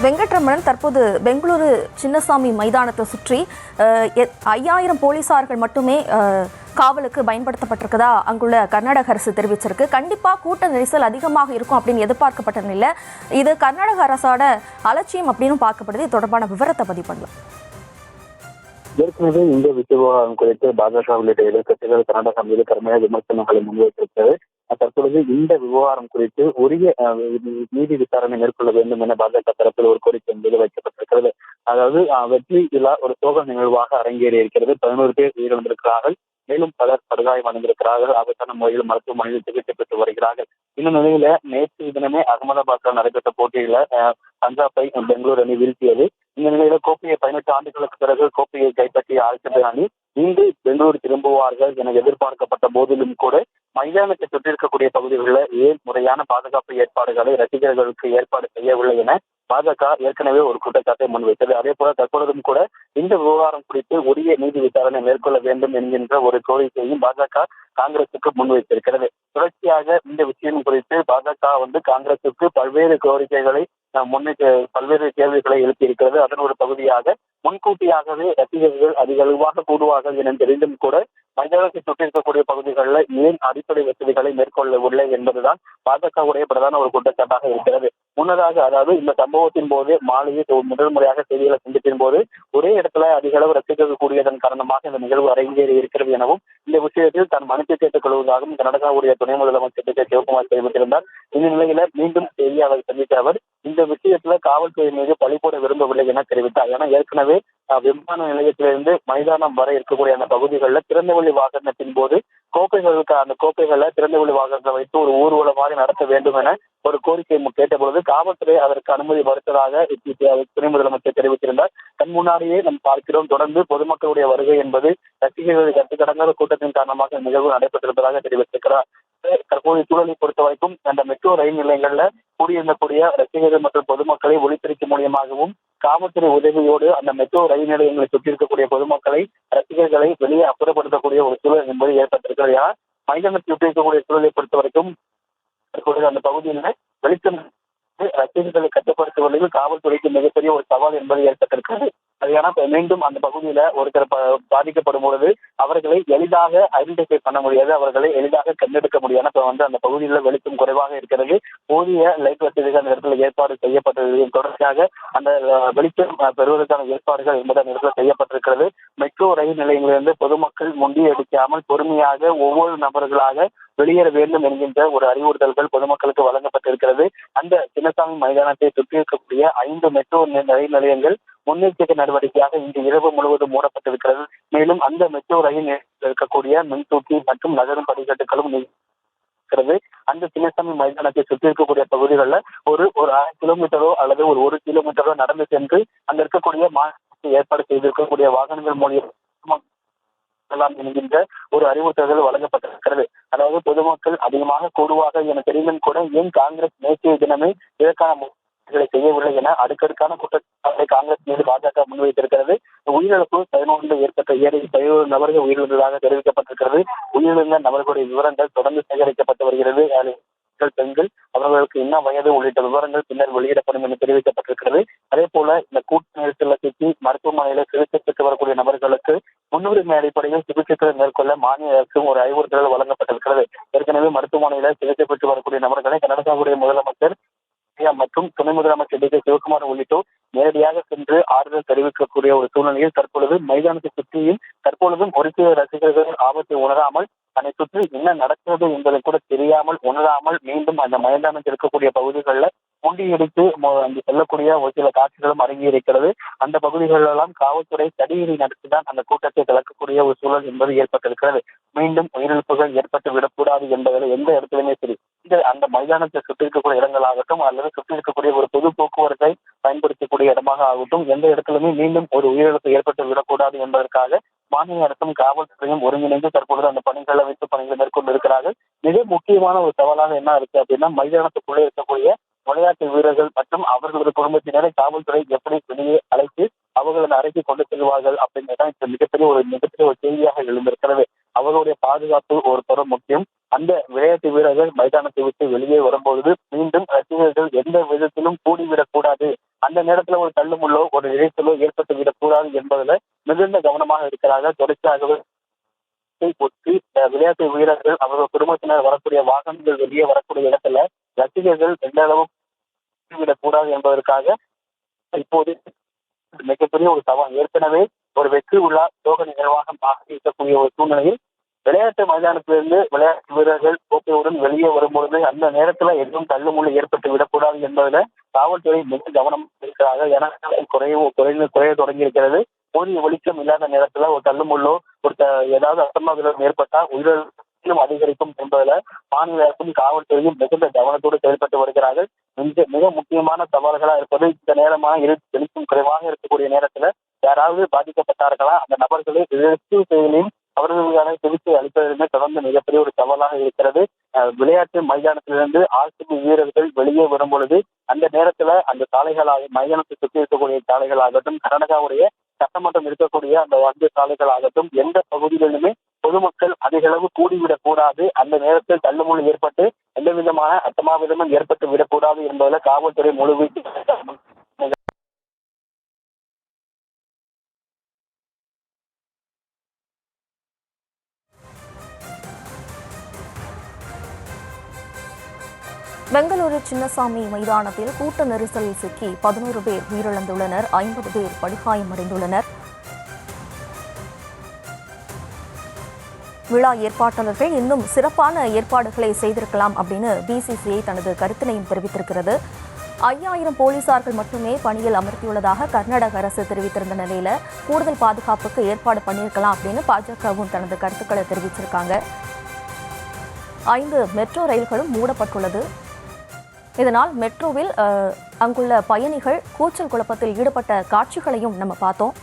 வெங்கட்ரமணன் தற்போது பெங்களூரு சின்னசாமி மைதானத்தை சுற்றி 5000 போலீசார்கள் மட்டுமே காவலுக்கு பயன்படுத்தப்பட்டிருக்கதா அங்குள்ள கர்நாடக அரசு தெரிவிச்சிருக்கு. கண்டிப்பாக கூட்ட நெரிசல் அதிகமாக இருக்கும் அப்படின்னு எதிர்பார்க்கப்பட்ட நிலை இது கர்நாடக அரசோட அலட்சியம் அப்படின்னு பார்க்கப்படுது. இது தொடர்பான விவரத்தை பதிவு பண்ணலாம். ஏற்கனவே இந்த விவகாரம் குறித்து பாஜக உள்ளிட்ட எதிர்கட்சிகள் கர்நாடகா மீது கடுமையான விமர்சனங்களை முன்வைத்திருக்கிறது. தற்பொழுது இந்த விவகாரம் குறித்து உரிய நீதி விசாரணை மேற்கொள்ள வேண்டும் என பாஜக தரப்பில் ஒரு கோரிக்கை என்பது வைக்கப்பட்டிருக்கிறது. அதாவது வெற்றி விழா ஒரு சோக நிகழ்வாக அரங்கேறி இருக்கிறது. 11 பேர் உயிரிழந்திருக்கிறார்கள். மேலும் பலர் படுகாயம் அடைந்திருக்கிறார்கள். ஆபத்தான முறையில் மருத்துவமனையில் சிகிச்சை பெற்று வருகிறார்கள். இந்த நிலையில நேற்று தினமே அகமதாபாத்தில் நடைபெற்ற போட்டியில பஞ்சாபை பெங்களூரு அணி வீழ்த்தியது. இந்த நிலையில கோப்பையை 18 ஆண்டுகளுக்கு பிறகு கோப்பையை கைப்பற்றிய ஆர்சிபி அணி இன்று பெங்களூரு திரும்புவார்கள் என எதிர்பார்க்கப்பட்ட போதிலும் கூட மைதானத்தை சுற்றியிருக்கக்கூடிய பகுதிகளில் ஏன் முறையான பாதுகாப்பு ஏற்பாடுகளை ரசிகர்களுக்கு ஏற்பாடு செய்யவில்லை என பாஜக ஏற்கனவே ஒரு குற்றச்சாட்டை முன்வைத்தது. அதே போல தற்பொழுதும் கூட இந்த விவகாரம் குறித்து உரிய நீதி விசாரணை மேற்கொள்ள வேண்டும் என்கின்ற ஒரு கோரிக்கையும் பாஜக காங்கிரசுக்கு முன்வைத்திருக்கிறது. தொடர்ச்சியாக இந்த விஷயம் குறித்து பாஜக காங்கிரசுக்கு பல்வேறு கோரிக்கைகளை பல்வேறு கேள்விகளை எழுப்பியிருக்கிறது. அதன் ஒரு பகுதியாக முன்கூட்டியாகவே ரசிகர்கள் அதிகளவாக கூடுவார்கள் என தெரிந்தும் கூட மைதானத்தை சுற்றியிருக்கக்கூடிய பகுதிகளில் ஏன் அடிப்படை வசதிகளை மேற்கொள்ளவில்லை என்பதுதான் பாஜகவுடைய பிரதான ஒரு குற்றச்சாட்டாக இருக்கிறது. முன்னதாக அதாவது இந்த சம்பவத்தின் போது மாலையில் முதல் முறையாக செய்திகளை சந்திப்பின் போது ஒரே இடத்துல அதிக அளவு ரசிகர்கள் கூடியதன் காரணமாக இந்த நிகழ்வு அரங்கேறி இருக்கிறது எனவும் இந்த விஷயத்தில் தான் மன்னிப்பு கேட்டுக் கொள்வதாகவும் கர்நாடகாவுடைய துணை முதலமைச்சர் சிவகுமார் தெரிவித்திருந்தார். இந்த நிலையில மீண்டும் செய்தியாளர் சந்தித்த அவர் இந்த விஷயத்துல காவல்துறை மீது பழி போட விரும்பவில்லை என தெரிவித்தார். ஏன்னா ஏற்கனவே விமான நிலையத்திலிருந்து மைதானம் வரை இருக்கக்கூடிய அந்த பகுதிகளில் திறந்தவெளி வாகனத்தின் போது அந்த கோப்பைகளை திறந்தவெளி வாகனத்தை வைத்து ஒரு ஊர்வலம் மாதிரி நடத்த வேண்டும் என ஒரு கோரிக்கை கேட்டபொழுது காவல்துறை அதற்கு அனுமதி மறுத்ததாக துணை முதலமைச்சர் தெரிவித்திருந்தார். கண் முன்னாடியே நாம் பார்க்கிறோம். தொடர்ந்து பொதுமக்களுடைய வருகை என்பது ரசிகர்கள் கட்டுக்கடங்காத கூட்டத்தின் காரணமாக நிகழ்வு நடைபெற்றிருப்பதாக தெரிவித்திருக்கிறார். தற்போதைய சூழலை பொறுத்த வரைக்கும் அந்த மெட்ரோ ரயில் நிலையங்கள்ல கூடியிருந்தக்கூடிய ரசிகர்கள் மற்றும் பொதுமக்களை ஒளிபெருக்கி மூலியமாகவும் காவல்துறை உதவியோடு அந்த மெட்ரோ ரயில் நிலையங்களை சுற்றியிருக்கக்கூடிய பொதுமக்களை ரசிகர்களை வெளியே அப்புறப்படுத்தக்கூடிய ஒரு சூழல் என்பது ஏற்பட்டிருக்கிறது. ஏன்னா மைதானத்தில் சுற்றியிருக்கக்கூடிய சூழலை பொறுத்த வரைக்கும் அந்த பகுதியில் வெளிச்சம் ரசிகர்களை கட்டுப்படுத்துவதில் காவல்துறைக்கு மிகப்பெரிய ஒரு சவால் என்பது ஏற்பட்டிருக்கிறது. ஏன்னா மீண்டும் அந்த பகுதியில ஒருத்தர் பாதிக்கப்படும் பொழுது அவர்களை எளிதாக ஐடென்டிஃபை பண்ண முடியாது, அவர்களை எளிதாக கண்டெடுக்க முடியாது. இப்ப அந்த பகுதியில் வெளிச்சம் குறைவாக இருக்கிறது. போதிய லைட் வசதிகள் அந்த இடத்துல ஏற்பாடு செய்யப்பட்டது. தொடர்ச்சியாக அந்த வெளிச்சம் பெறுவதற்கான ஏற்பாடுகள் என்பது அந்த இடத்துல செய்யப்பட்டிருக்கிறது. மெட்ரோ ரயில் நிலையங்களிலிருந்து பொதுமக்கள் முண்டியடிக்காமல் பொறுமையாக ஒவ்வொரு நபர்களாக வெளியேற வேண்டும் என்கின்ற ஒரு அறிவுறுத்தல்கள் பொதுமக்களுக்கு வழங்கப்பட்டிருக்கிறது. அந்த சின்னசாமி மைதானத்தை சுற்றி இருக்கக்கூடிய 5 மெட்ரோ ரயில் நிலையங்கள் முன்னெச்சரிக்கை நடவடிக்கையாக இன்று இரவு முழுவதும் மூடப்பட்டிருக்கிறது. மேலும் அந்த மெட்ரோ ரயில் இருக்கக்கூடிய மின்தூக்கி மற்றும் நகரும் படிக்கட்டுகளும் இருக்கிறது. அந்த சின்னசாமி மைதானத்தை சுற்றி இருக்கக்கூடிய பகுதிகளில் ஒரு 1/2 கிலோமீட்டரோ அல்லது ஒரு 1 கிலோமீட்டரோ நடந்து சென்று அங்க இருக்கக்கூடிய ஏற்பாடு செய்திருக்கக்கூடிய வாகனங்கள் மூலியம் என்கின்ற ஒரு அறிவுறுத்தல்கள் வழங்கப்பட்டிருக்கிறது. அதாவது பொதுமக்கள் அதிகமாக கூடுவார்கள் என தெரிந்தும் கூட ஏன் காங்கிரஸ் நேற்றைய தினமே இதற்கான செய்யவில்லை என அடுக்கடுக்கான குற்றச்சாட்டை காங்கிரஸ் மீது பாஜக முன்வைத்திருக்கிறது. உயிரிழப்பு 11 ஏற்பட்ட 17 நபர்கள் உயிரிழந்ததாக தெரிவிக்கப்பட்டிருக்கிறது. உயிரிழந்த நபர்களுடைய விவரங்கள் தொடர்ந்து சேகரிக்கப்பட்டு வருகிறது. பெண்கள் அவர்களுக்கு என்ன வயது உள்ளிட்ட விவரங்கள் பின்னர் வெளியிடப்படும் என தெரிவிக்கப்பட்டிருக்கிறது. அதே போல இந்த கூட்ட நெரிசலை சிக்கி மருத்துவமனையில சிகிச்சை பெற்று வரக்கூடிய நபர்களுக்கு முன்னுரிமை அடிப்படையில் சிகிச்சைகளை மேற்கொள்ள மாநில அரசும் ஒரு அறிவுறுத்தல் வழங்கப்பட்டிருக்கிறது. ஏற்கனவே மருத்துவமனையில சிகிச்சை பெற்று வரக்கூடிய நபர்களை கர்நாடகாவுடைய முதலமைச்சர் மற்றும் துணை முதலமைச்சர் சிவகுமார் உள்ளிட்டோர் நேரடியாக சென்று ஆறுதல் தெரிவிக்கக்கூடிய ஒரு சூழ்நிலையில் தற்பொழுது மைதானத்தை சுற்றியும் தற்பொழுதும் ஒரு சில ரசிகர்கள் ஆபத்தை உணராமல் அதை சுற்றி என்ன நடக்கிறது என்பதை கூட தெரியாமல் உணராமல் மீண்டும் அந்த மைதானத்தில் இருக்கக்கூடிய பகுதிகளில் முண்டியடித்து அங்கு செல்லக்கூடிய ஒரு சில காட்சிகளும் அரங்கேறியிருக்கிறது. அந்த பகுதிகளெல்லாம் காவல்துறை தடியடி நடத்திதான் அந்த கூட்டத்தை கலக்கக்கூடிய ஒரு சூழல் என்பது ஏற்பட்டிருக்கிறது. மீண்டும் உயிரிழப்புகள் ஏற்பட்டு விடக்கூடாது என்பதில் எந்த இடத்திலுமே சரி அந்த மைதானத்தை சுற்றி இருக்கக்கூடிய இடங்களாகட்டும் அல்லது சுற்றி இருக்கக்கூடிய ஒரு பொது போக்குவரத்தை பயன்படுத்தக்கூடிய இடமாக ஆகட்டும் எந்த இடத்திலுமே மீண்டும் ஒரு உயிரிழப்பு ஏற்பட்டு விடக்கூடாது என்பதற்காக மாநில அரசும் காவல்துறையும் ஒருங்கிணைந்து தற்பொழுது அந்த பணிகளை வைத்து பணிகளை மேற்கொண்டு இருக்கிறார்கள். மிக முக்கியமான ஒரு சவாலாக என்ன இருக்கு அப்படின்னா மைதானத்துக்குள்ளே இருக்கக்கூடிய விளையாட்டு வீரர்கள் மற்றும் அவர்களது குடும்பத்தினரை காவல்துறை எப்படி வெளியே அழைத்து அவர்களது அறைக்கு கொண்டு செல்வார்கள் அப்படிங்கிறதான் மிகப்பெரிய ஒரு செய்தியாக எழுந்திருக்கிறது. அவர்களுடைய பாதுகாப்பு ஒரு புறம் முக்கியம். அந்த விளையாட்டு வீரர்கள் மைதானத்தை விட்டு வெளியே வரும்பொழுது மீண்டும் ரசிகர்கள் எந்த விதத்திலும் கூடிவிடக் கூடாது அந்த நேரத்துல ஒரு தள்ளுமுள்ளோ ஒரு இழைச்சலோ ஏற்பட்டு விடக்கூடாது என்பதுல மிகுந்த கவனமாக இருக்கிறார்கள். தொடர்ச்சியாகவே ஒட்டி விளையாட்டு வீரர்கள் அவர்கள் குடும்பத்தினர் வரக்கூடிய வாகனங்கள் வெளியே வரக்கூடிய இடத்துல ரசிகர்கள் எந்த அளவு விடக்கூடாது என்பதற்காக இப்போது மிகப்பெரிய ஒரு சவால். ஏற்கனவே ஒரு வெற்றி விழா சோக நிர்வாகம் இருக்கக்கூடிய ஒரு சூழ்நிலையில் விளையாட்டு மைதானத்திலிருந்து விளையாட்டு வீரர்கள் கோப்பையுடன் வெளியே வரும்பொழுது அந்த நேரத்துல எதுவும் தள்ளுமுள்ளு ஏற்பட்டு விடக்கூடாது என்பதுல காவல்துறை மிக கவனம் இருக்கிறார்கள். ஏன்னா குறைய தொடங்கி இருக்கிறது. போதிய வெளிச்சம் இல்லாத நேரத்துல ஒரு தள்ளுமுள்ளோ ஏதாவது அசம்பாவிதம் ஏற்பட்டா உயிரிழப்பும் அதிகரிக்கும் என்பதுல மாநில அரசும் காவல்துறையும் மிகுந்த கவனத்தோடு செயல்பட்டு வருகிறார்கள். மிக முக்கியமான சவால்களா இருப்பது இந்த நேரமான வெளிச்சம் குறைவாக இருக்கக்கூடிய நேரத்துல யாராவது பாதிக்கப்பட்டார்களா அந்த நபர்களை ரெஸ்கியூ செயலில் அவர்களுக்கான சிகிச்சை அளிப்பதற்குமே தொடர்ந்து மிகப்பெரிய ஒரு சவாலாக இருக்கிறது. விளையாட்டு மைதானத்திலிருந்து ஆர்சிபி வீரர்கள் வெளியே வரும் பொழுது அந்த நேரத்துல அந்த சாலைகளாக மைதானத்தை சுற்றி இருக்கக்கூடிய சாலைகளாகட்டும், கர்நாடகாவுடைய சட்டமன்றம் இருக்கக்கூடிய அந்த வண்டிய சாலைகளாகட்டும், எந்த பகுதிகளிலுமே பொதுமக்கள் அதிக அளவு கூடிவிடக் கூடாது. அந்த நேரத்தில் தள்ளுமுள்ளு ஏற்பட்டு எந்த விதமான அசம்பாவிதமும் ஏற்பட்டு விடக்கூடாது என்பதில் காவல்துறை முழுவீச்சு. பெங்களூரு சின்னசாமி மைதானத்தில் கூட்ட நெரிசலில் சிக்கி 11 பேர் உயிரிழந்துள்ளனர், 50 பேர் படுகாயமடைந்துள்ளனர். விழா ஏற்பாட்டாளர்கள் இன்னும் சிறப்பான ஏற்பாடுகளை செய்திருக்கலாம் அப்படின்னு பிசிசிஐ தனது கருத்தினையும் தெரிவித்திருக்கிறது. 5000 போலீசார்கள் மட்டுமே பணியில் அமர்த்தியுள்ளதாக கர்நாடக அரசு தெரிவித்திருந்த நிலையில கூடுதல் பாதுகாப்புக்கு ஏற்பாடு பண்ணியிருக்கலாம் அப்படின்னு பாஜகவும் தனது கருத்துக்களை தெரிவிச்சிருக்காங்க. 5 மெட்ரோ ரயில்களும் மூடப்பட்டுள்ளது. இதனால் மெட்ரோவில் அங்குள்ள பயணிகள் கூச்சல் குழப்பத்தில் ஈடுபட்ட காட்சிகளையும் நம்ம பார்த்தோம்.